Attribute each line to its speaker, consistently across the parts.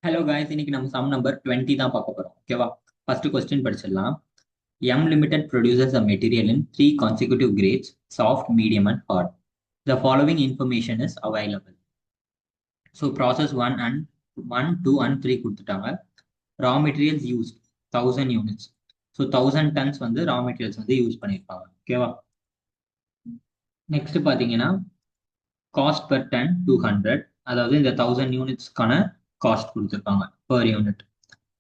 Speaker 1: Hello guys, இன்னைக்கு நம்ம sum number 20 தான் பார்க்க போறோம். ஓகேவா? ஃபர்ஸ்ட் கொஸ்டின் படிச்சிடலாம். M limited producers a material in 3 consecutive grades, சாஃப்ட், மீடியம் அண்ட் ஹார்ட். The following information is available. So process one two and three கொடுத்துட்டாங்க. Raw materials used 1000 units. So 1000 tons வந்து ரா மெட்டீரியல்ஸ் வந்து யூஸ் பண்ணியிருப்பாங்க. ஓகேவா? நெக்ஸ்ட் பார்த்தீங்கன்னா காஸ்ட் பர் டன் 200. அதாவது இந்த 1000 யூனிட்ஸ்க்கான காஸ்ட் கொடுத்துருக்காங்க பர் யூனிட்.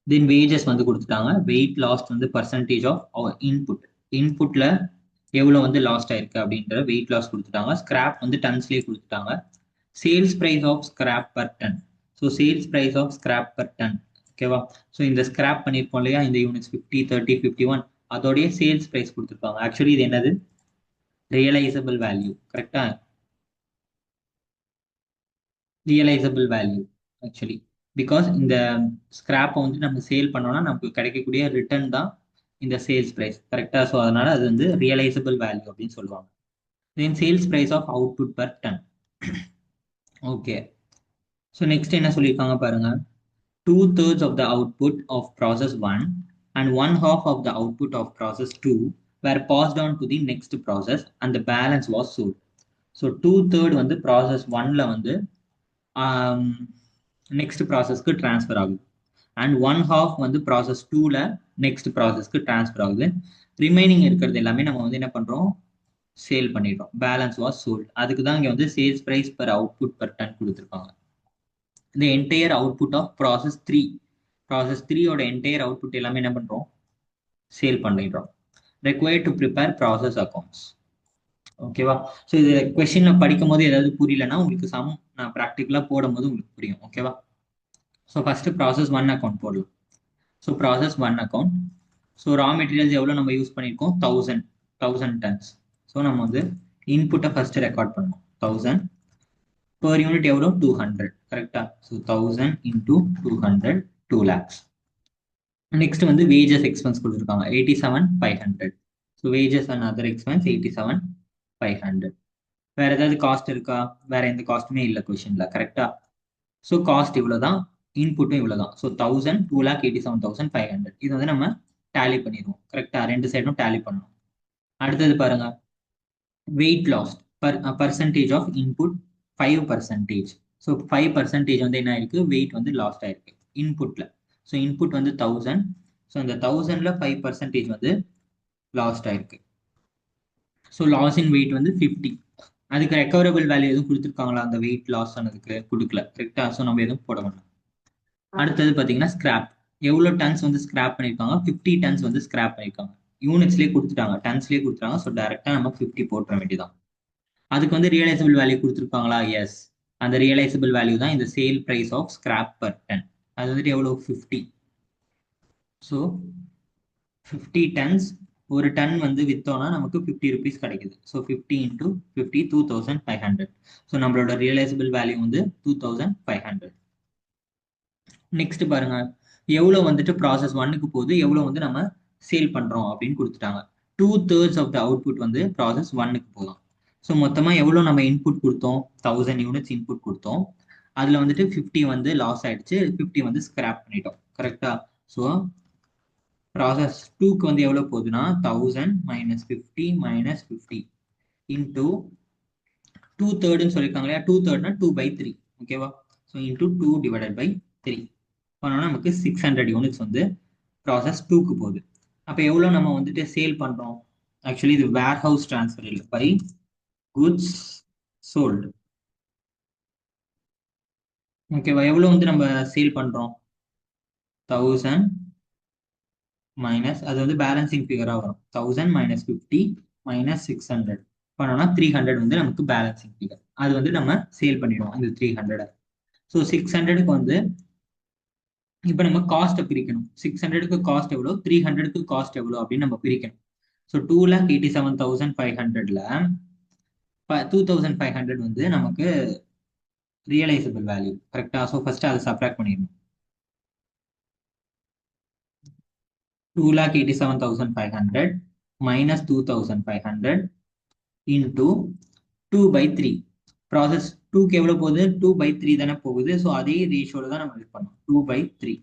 Speaker 1: தென் வேஜஸ் வந்து கொடுத்துட்டாங்க. வெயிட் லாஸ்ட் வந்து பர்சன்டேஜ் ஆஃப் அவர் இன்புட்ல எவ்வளோ வந்து லாஸ்ட் ஆயிருக்கு அப்படின்ற வெயிட் லாஸ் கொடுத்துட்டாங்க. ஸ்கிராப் வந்து டன்ஸ்லேயே கொடுத்துட்டாங்க. Sales price of scrap per ton. So sales price of scrap per ton. ஓகேவா? ஸோ இந்த ஸ்கிராப் பண்ணியிருப்போம் இல்லையா, இந்த யூனிட்ஸ் 50, 30, 51, அதோடைய சேல்ஸ் ப்ரைஸ் கொடுத்துருப்பாங்க. ஆக்சுவலி இது என்னது? Realisable value. கரெக்டா? Realisable value actually. பிகாஸ் இந்த ஸ்கிராப்பை வந்து நம்ம சேல் பண்ணோம்னா நமக்கு கிடைக்கக்கூடிய ரிட்டர்ன் தான் இந்த சேல்ஸ் ப்ரைஸ். கரெக்டா? ஸோ அதனால அது வந்து ரியலைசபிள் வேல்யூ அப்படின்னு சொல்லுவாங்க. Then sales price of output per ton. Okay. So next என்ன சொல்லியிருக்காங்க பாருங்க. 2/3 of the output of process 1 and 1/2 of the output of process 2 were passed on to the next process and the balance was sold. So 2/3 வந்து process 1ல வந்து next ப்ராசஸ்க்கு transfer ஆகுது. And 1/2 வந்து process 2ல நெக்ஸ்ட் ப்ராசஸ்க்கு ட்ரான்ஸ்ஃபர் ஆகுது. Remaining இருக்கிறது எல்லாமே நம்ம வந்து என்ன பண்றோம்? சேல் பண்ணிடுறோம். Balance was sold. அதுக்கு தான் இங்க வந்து sales price per output per ton கொடுத்துருக்காங்க. இந்த entire output of process 3. Process 3யோட என்டையர் அவுட்புட் எல்லாமே என்ன பண்றோம்? சேல் பண்ணிடுறோம். Required to prepare process accounts. ஓகேவா? ஸோ இது கொஸ்டின்ல படிக்கும் போது ஏதாவது புரியலன்னா உங்களுக்கு சம் நான் ப்ராக்டிக்கலா போடும்போது உங்களுக்கு புரியும். ஓகேவா? ஸோ ஃபர்ஸ்ட் ப்ராசஸ் 1 அக்கௌண்ட் போடலாம். So process 1 account. So raw materials எவ்வளோ நம்ம யூஸ் பண்ணியிருக்கோம்? 1000 டன்ஸ். ஸோ நம்ம வந்து இன்புட்டை ஃபர்ஸ்ட் ரெக்கார்ட் பண்ணோம் 1000. per யூனிட் எவ்வளோ? 200. கரெக்டா? So 1000 into 200, 2 lakhs. நெக்ஸ்ட் வந்து வேஜஸ் எக்ஸ்பென்ஸ் கொடுத்துருக்காங்க 87,500. So wages and other expense 87,500. வேற ஏதாவது காஸ்ட் இருக்கா? வேற எந்த காஸ்ட்டுமே இல்லை கொஸ்டின்ல. கரெக்டா? ஸோ காஸ்ட் இவ்வளோதான், இன்புட்டும் இவ்வளோதான். ஸோ 1000, 2,87,500. இது வந்து நம்ம டேலி பண்ணிடுவோம். கரெக்டா? ரெண்டு சைடும் டேலி பண்ணணும். அடுத்தது பாருங்க, weight lost percentage of input 5%. So 5% வந்து என்ன ஆயிருக்கு? வெயிட் வந்து லாஸ்ட் ஆயிருக்கு இன்புட்ல. ஸோ இன்புட் வந்து 1000. ஸோ இந்த 1000ல 5% வந்து லாஸ்ட் ஆயிருக்கு. ஸோ லாஸ் இன் வெயிட் வந்து 50. அதுக்கு ரெக்கவரபிள் வேல்யூ எதுவும் கொடுத்துருக்காங்களா? அந்த வெயிட் லாஸ் ஆனதுக்கு கொடுக்கல. கரெக்டா? ஸோ நம்ம எதுவும் போட வேண்டாம். அடுத்தது பார்த்தீங்கன்னா ஸ்கிராப். எவ்வளோ டன்ஸ் வந்து ஸ்கிராப் பண்ணியிருக்காங்க? 50 டன்ஸ் வந்து ஸ்கிராப் பண்ணியிருக்காங்க. யூனிட்ஸ்லேயே கொடுத்துட்டாங்க, டன்ஸ்லேயே கொடுத்துட்டாங்க. ஸோ டேரெக்டாக நம்ம 50 போட்டுற வேண்டியதான். அதுக்கு வந்து ரியலைசபிள் வேல்யூ கொடுத்துருக்காங்களா? எஸ். அந்த ரியலைசபிள் வேல்யூ தான் இந்த sale price of scrap per ton. அது வந்துட்டு எவ்வளோ? 50. So 50 tons. ஒரு டன் வந்து வித்தோம்னா நமக்கு 50 ருபீஸ் கிடைக்குது. So 50 into 50, 2500. ஸோ நம்மளோட ரியலைசபிள் வேல்யூ வந்து 2500. நெக்ஸ்ட் பாருங்க, எவ்வளோ வந்துட்டு ப்ராசஸ் 1க்கு போகுது, எவ்வளோ வந்து நம்ம சேல் பண்றோம் அப்படின்னு கொடுத்துட்டாங்க. 2/3 ஆஃப் த அவுட்புட் வந்து ப்ராசஸ் 1க்கு போதும். ஸோ மொத்தமாக எவ்வளோ நம்ம இன்புட் கொடுத்தோம்? 1000 யூனிட்ஸ் இன்புட் கொடுத்தோம். அதில் வந்துட்டு 50 வந்து லாஸ் ஆயிடுச்சு, 50 வந்து ஸ்கிராப் பண்ணிட்டோம். கரெக்டா? ஸோ ப்ராசஸ் 2க்கு வந்து எவ்வளோ போகுதுன்னா 1000 - 50 - 50 இன்டூ 2/3 சொல்லியிருக்காங்க இல்லையா? 2/3னா 2/3. ஓகேவா? ஸோ இன்டூ 2 டிவைடட் பை 3 பண்ணோம்னா நமக்கு 600 யூனிட்ஸ் வந்து ப்ராசஸ் 2க்கு போகுது. அப்போ எவ்வளோ நம்ம வந்துட்டு சேல் பண்றோம்? ஆக்சுவலி இது வேர் ஹவுஸ் டிரான்ஸ்ஃபர் இல்லை, பை குட்ஸ் சோல்டு. ஓகேவா? எவ்வளோ வந்து நம்ம சேல் பண்றோம்? 1000 மைனஸ், அது வந்து பேலன்சிங் ஃபிகரா வரும். 1000 - 50 - 600 பண்ணோம்னா 300 வந்து நமக்கு பேலன்சிங் ஃபிகர். அது வந்து நம்ம சேல் பண்ணிடுவோம் இந்த 300. ஸோ 600க்கு வந்து இப்போ நம்ம காஸ்ட்டை பிரிக்கணும். 600க்கு காஸ்ட் எவ்வளோ, 300க்கு காஸ்ட் எவ்வளோ அப்படின்னு நம்ம பிரிக்கணும். ஸோ 2,87,500ல 2500 வந்து நமக்கு ரியலைசபிள் வேல்யூ. கரெக்டா? ஸோ ஃபர்ஸ்ட் அதை சப்ராக்ட் பண்ணிடணும். 2,87,500 - 2500 into 2/3. ப்ராசஸ் 2க்கு எவ்வளோ போகுது 2/3 தானே போகுது. ஸோ அதே ரேஷியோவில் தான் நம்ம இது பண்ணோம். 2/3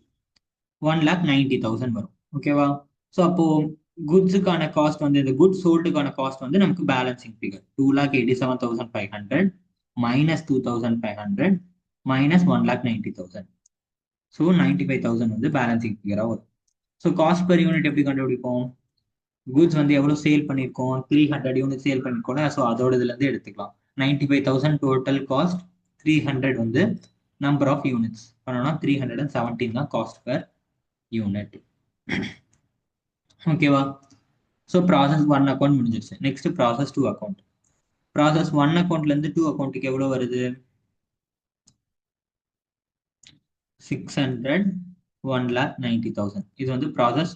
Speaker 1: 1,90,000 வரும். ஓகேவா? ஸோ அப்போ குட்ஸுக்கான காஸ்ட் வந்து இந்த குட்ஸ் சோல்டுக்கான காஸ்ட் வந்து நமக்கு balancing figure 2,87,500 minus 2,500 minus 1,90,000. So 95,000 வந்து பேலன்சிங் ஃபிகராக வரும். ஸோ காஸ்ட் பர் யூனிட் எப்படி கண்டுபிடிப்போம்? குட்ஸ் வந்து எவ்வளோ சேல் பண்ணியிருக்கோம்? 300 யூனிட் சேல் பண்ணியிருக்கோம்ல. ஸோ அதோட இதுலேருந்து எடுத்துக்கலாம். 95,000 டோட்டல் காஸ்ட், 300 வந்து நம்பர் ஆஃப் யூனிட்ஸ் பண்ணோம்னா 317 தான் காஸ்ட் பர் யூனிட். ஓகேவா? ஸோ ப்ராசஸ் 1 அக்கௌண்ட் முடிஞ்சிருச்சு. Next process 2 account. ப்ராசஸ் 1 அக்கௌண்ட்லேருந்து 2 அக்கௌண்ட்டுக்கு எவ்வளோ வருது? 600 1,90,000. இது வந்து ப்ராசஸ்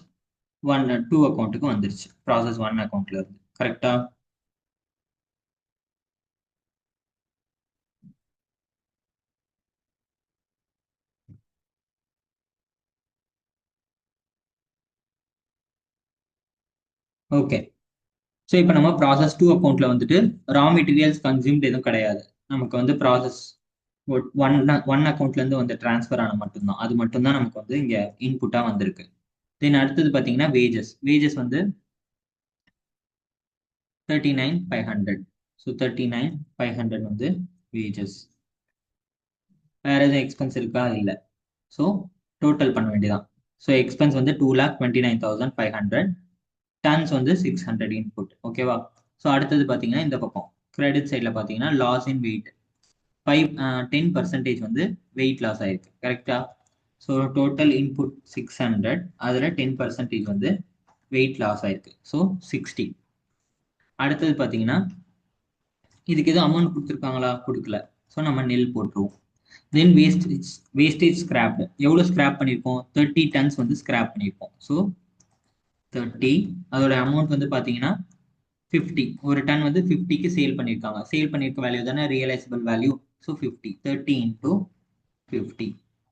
Speaker 1: 2 அக்கௌண்ட்டுக்கு வந்துருச்சு. ப்ராசஸ் 1 அக்கௌண்ட்ல இருந்து. கரெக்டா? ஓகே. ஸோ இப்போ நம்ம ப்ராசஸ் 2 அக்கௌண்ட்ல வந்துட்டு ரா மெட்டீரியல்ஸ் கன்சியூம்ட் எதுவும் கிடையாது. நமக்கு வந்து ப்ராசஸ் ஒன் அக்கௌண்ட்ல இருந்து வந்து டிரான்ஸ்ஃபர் ஆன மட்டும்தான். அது மட்டும்தான் நமக்கு வந்து இங்க இன்புட்டா வந்திருக்கு. தென் அடுத்தது பார்த்தீங்கன்னா வேஜஸ். வேஜஸ் வந்து 39,500. ஸோ 39,500 வந்து வேஜஸ். வேற எதுவும் எக்ஸ்பென்ஸ் இருக்கா? இல்லை. ஸோ டோட்டல் பண்ண வேண்டியதான். ஸோ எக்ஸ்பென்ஸ் வந்து 2,29,500. டன்ஸ் வந்து 600 இன்புட். ஓகேவா? ஸோ அடுத்தது பார்த்தீங்கன்னா இந்த பக்கம் கிரெடிட் சைடில் பார்த்தீங்கன்னா லாஸ் இன் வெயிட் 10% வந்து வெயிட் லாஸ் ஆயிருக்கு. கரெக்டா? ஸோ டோட்டல் இன்புட் 600, அதில் 10% வந்து வெயிட் லாஸ் ஆயிருக்கு. ஸோ 60. அடுத்தது பார்த்தீங்கன்னா இதுக்கு எதுவும் அமௌண்ட் கொடுத்துருக்காங்களா? கொடுக்கல. ஸோ நம்ம நெல் போட்டுருவோம். தென் வேஸ்டேஜ் ஸ்கிராப். எவ்வளோ ஸ்கிராப் பண்ணியிருக்கோம்? 30 டன்ஸ் வந்து ஸ்கிராப் பண்ணியிருக்கோம். ஸோ 30, அதோட அமௌண்ட் வந்து பார்த்தீங்கன்னா 50. ஒரு டன் வந்து 50க்கு சேல் பண்ணியிருக்காங்க. சேல் பண்ணியிருக்க வேல்யூ தானே realisable value. So 50 30 into 50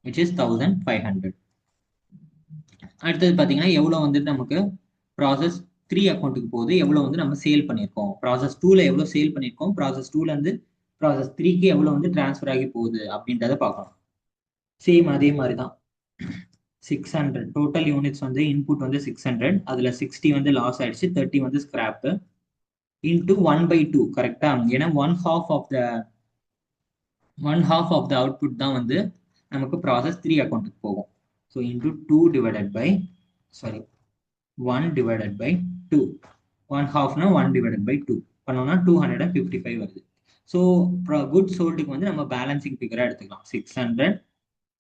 Speaker 1: which is 1,500. அடுத்தது பார்த்தீங்கன்னா எவ்வளோ வந்துட்டு நமக்கு ப்ராசஸ் 3 அக்கௌண்ட்டுக்கு போகுது, எவ்வளோ வந்து நம்ம சேல் பண்ணியிருக்கோம், ப்ராசஸ் 2ல எவ்வளோ சேல் பண்ணியிருக்கோம், ப்ராசஸ் 2லேருந்து ப்ராசஸ் 3க்கு எவ்வளோ வந்து டிரான்ஸ்ஃபர் ஆகி போகுது அப்படின்றத பார்க்கணும். சேம் அதே மாதிரி தான். 600 டோட்டல் யூனிட்ஸ் வந்து இன்புட் வந்து 600, அதில் 60 வந்து லாஸ் ஆயிடுச்சு, 30 வந்து ஸ்கிராப்பு இன்டூ 1/2. கரெக்டா? ஏன்னா one half of the output தான் வந்து நமக்கு ப்ராசஸ் 3 அக்கௌண்ட்டுக்கு போகும். So into 2 divided by 1 divided by 2. 1/2னா 1 டிவைடட் பை 2 பண்ணோம்னா 255 வருது. ஸோ குட் சோல்டுக்கு வந்து நம்ம பேலன்சிங் ஃபிகராக எடுத்துக்கலாம். 600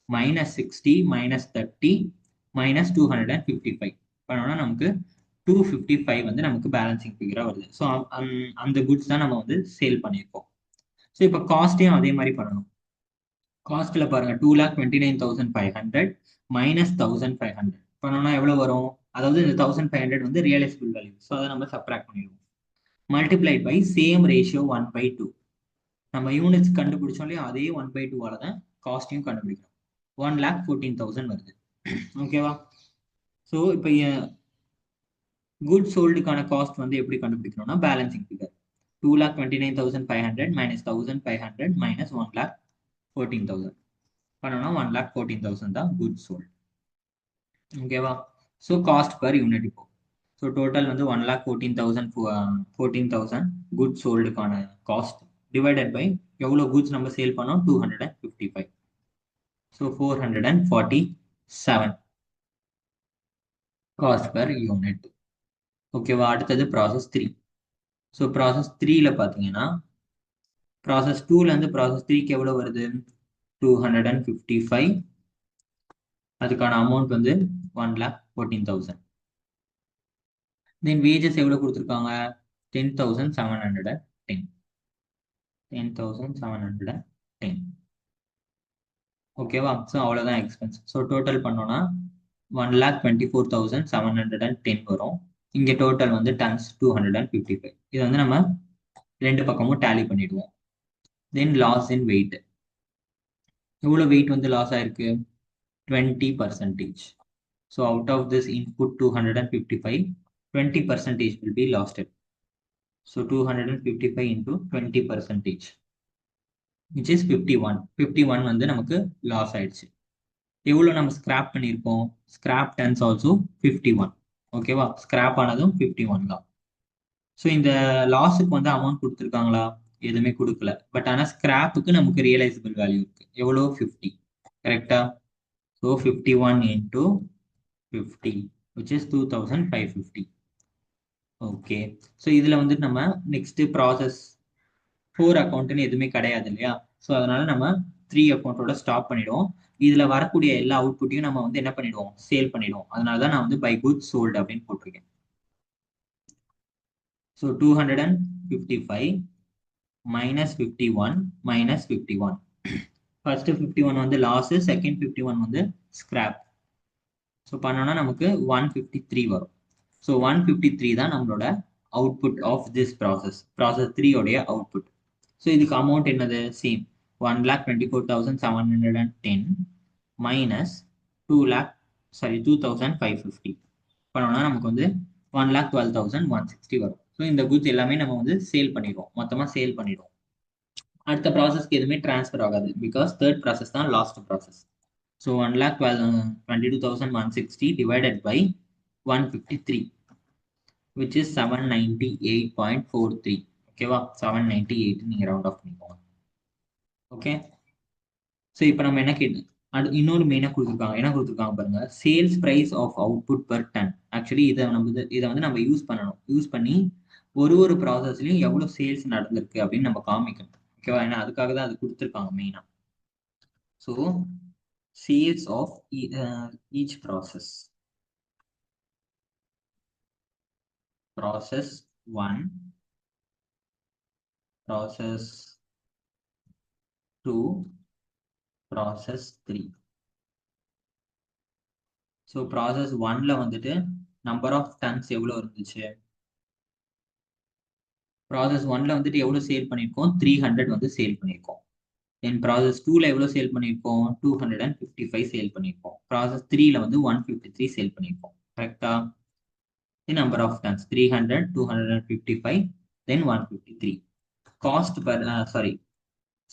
Speaker 1: மைனஸ் 60 மைனஸ் 30 மைனஸ் 255 பண்ணோம்னா நமக்கு 255 வந்து நமக்கு பேலன்சிங் ஃபிகராக வருது. ஸோ அந்த குட்ஸ் தான் நம்ம வந்து சேல் பண்ணியிருக்கோம். ஸோ இப்போ காஸ்ட்டையும் அதே மாதிரி பண்ணணும். காஸ்ட்ல பாருங்க 2,29,500 மைனஸ் 1,500 பண்ணோம்னா எவ்வளோ வரும்? அதாவது இந்த 1,500 வந்து ரியலைசபிள் வேல்யூ. ஸோ அதை நம்ம சப்ராக்ட் பண்ணிடுவோம். Multiplied by same ratio 1/2. நம்ம யூனிட்ஸ் கண்டுபிடிச்சோம் இல்லையா, அதே 1/2 தான் காஸ்ட்டையும் கண்டுபிடிக்கணும். 1,14,000 வருது. ஓகேவா? ஸோ இப்போ குட் சோல்டுக்கான காஸ்ட் வந்து எப்படி கண்டுபிடிக்கணும்னா பேலன்சிங் ஃபிகர் 2,29,500 மைனஸ் 1,500 மைனஸ் 1,14,000 பண்ணோம்னா 1,14,000 தான் குட் சோல்டு. ஓகேவா? ஸோ காஸ்ட் பர் யூனிட் இப்போ. ஸோ டோட்டல் வந்து 1,14,000 குட் சோல்டுக்கான காஸ்ட் டிவைடட் பை எவ்வளோ குட்ஸ் நம்ம சேல் பண்ணோம்? 255. So 447 cost per unit. ஓகேவா? அடுத்தது ப்ராசஸ் 3. ஸோ ப்ராசஸ் 3ல பார்த்தீங்கன்னா ப்ராசஸ் 2லேருந்து ப்ராசஸ் 3க்கு எவ்வளோ வருது? 255. அதுக்கான அமௌண்ட் வந்து 1,14,000. தென் வேஜஸ் எவ்வளோ கொடுத்துருக்காங்க? 10,710. 10,710. ஓகேவா? ஸோ அவ்வளோதான் எக்ஸ்பென்ஸ். ஸோ டோட்டல் பண்ணோன்னா 1,24,710 வரும். இங்கே டோட்டல் வந்து டன்ஸ் 255. இது வந்து நம்ம ரெண்டு பக்கமும் டேலி பண்ணிடுவோம். Then loss in weight. எவ்வளோ வெயிட் வந்து லாஸ் ஆயிருக்கு? 20%. So out of this input 255, 20% will be lost. So 255 into 20%. which is 51. 51 வந்து நமக்கு லாஸ் ஆயிடுச்சு. எவ்வளோ நம்ம ஸ்கிராப் பண்ணியிருக்கோம்? Scrap tons also 51. ஓகேவா? ஸ்கிராப் ஆனதும் 51 தான். ஸோ இந்த லாஸுக்கு வந்து அமௌண்ட் கொடுத்துருக்காங்களா? எதுவுமே கொடுக்கல. பட் ஆனால் ஸ்கிராப்புக்கு நமக்கு ரியலைசபிள் வேல்யூ இருக்கு. எவ்வளோ? 50. கரெக்டா? So 51 into 50 which is 2550. Okay. So இதில் வந்து நம்ம நெக்ஸ்ட் ப்ராசஸ் 4 அக்கௌண்ட்னு எதுவுமே கிடையாது இல்லையா? ஸோ அதனால நம்ம 3 அக்கௌண்ட்டோட ஸ்டாப் பண்ணிடுவோம். இதில் வரக்கூடிய எல்லா அவுட்புட்டையும் நம்ம வந்து என்ன பண்ணிடுவோம்? சேல் பண்ணிடுவோம். அதனால தான் நான் வந்து பை குட்ஸ் சோல்டு அப்படின்னு போட்டிருக்கேன். So 255 minus 51 minus 51. ஃபர்ஸ்ட் 51 வந்து லாஸ், செகண்ட் 51 வந்து ஸ்கிராப். ஸோ பண்ணோம்னா நமக்கு 153 வரும். ஸோ 153 தான் நம்மளோட output of this process. Process 3 உடைய அவுட்புட். ஸோ இதுக்கு அமௌண்ட் என்னது? சேம் 1,24,710 மைனஸ் 2,550 பண்ணோம்னா நமக்கு வந்து 1,12,160 வரும். ஸோ இந்த குட்ஸ் எல்லாமே நம்ம வந்து சேல் பண்ணிடுவோம். மொத்தமாக சேல் பண்ணிடுவோம். அடுத்த ப்ராசஸ்க்கு எதுவுமே ட்ரான்ஸ்ஃபர் ஆகாது. பிகாஸ் தேர்ட் ப்ராசஸ் தான் last process. So 1,22,160 divided by 153 which is 798.43. ஓகேவா? 798 நீங்கள் ரவுண்ட் ஆஃப் பண்ணிக்கோங்க. ஓகே. ஸோ இப்போ நம்ம என்ன கேட்டு இன்னொரு மெயினாக கொடுத்துருக்காங்க. என்ன கொடுத்துருக்காங்க பாருங்க, sales price of output per ton. Actually இதை வந்து நம்ம யூஸ் பண்ணணும். யூஸ் பண்ணி ஒரு ப்ராசஸ்லையும் எவ்வளோ சேல்ஸ் நடந்திருக்கு அப்படின்னு நம்ம காமிக்கணும். ஓகேவா? ஏன்னா அதுக்காக தான் அது கொடுத்துருக்காங்க மெயினாக. So sales of each process. Process 1, process 2, process 3. So process 1ல வந்துட்டு நம்பர் ஆஃப் டன்ஸ் எவ்வளோ இருந்துச்சு? ப்ராசஸ் 1ல வந்துட்டு எவ்வளோ சேல் பண்ணியிருக்கோம்? 300 வந்து சேல் பண்ணியிருக்கோம். தென் ப்ராசஸ் 2ல எவ்வளோ சேல் பண்ணியிருக்கோம்? 255 சேல் பண்ணியிருக்கோம். ப்ராசஸ் 3ல வந்து 153 சேல் பண்ணியிருக்கோம். கரெக்டா? The number of tons 300, 255, then 153. Cost per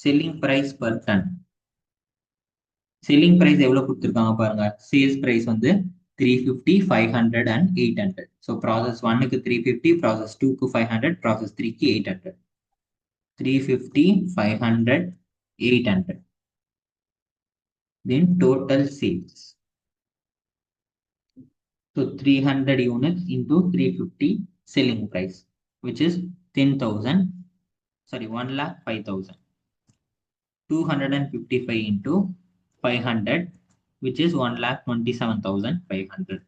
Speaker 1: selling price per ton. Selling price எவ்வளவு கொடுத்துருக்காங்க பாருங்க. சேல்ஸ் பிரைஸ் வந்து 350, 500 and 800. ஸோ ப்ராசஸ் 1க்கு 350, ப்ராசஸ் 2க்கு 500, process 3க்கு 800. 350, 500, 800. Then total sales. So 300 units into 350 selling price, which is 1,05,000. 255 into 500, which is 1,27,500.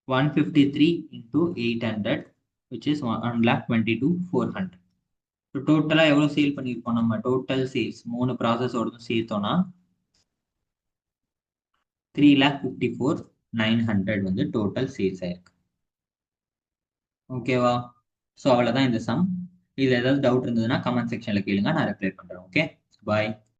Speaker 1: 153 into 800, which is 1,22,400. So டோட்டலாக எவ்வளோ sale பண்ணியிருக்கோம்? நம்ம டோட்டல் சேல்ஸ் 3 ப்ராசஸோடதும் சேர்த்தோம்னா 3,54,900 வந்து டோட்டல் சேல்ஸ் ஆயிருக்கு. ஓகேவா? ஸோ அவ்வளோதான் இந்த சம். இதில் ஏதாவது டவுட் இருந்ததுன்னா கமெண்ட் செக்ஷனில் கேளுங்க, நான் ரிப்ளை பண்ணுறேன். ஓகே, பாய்.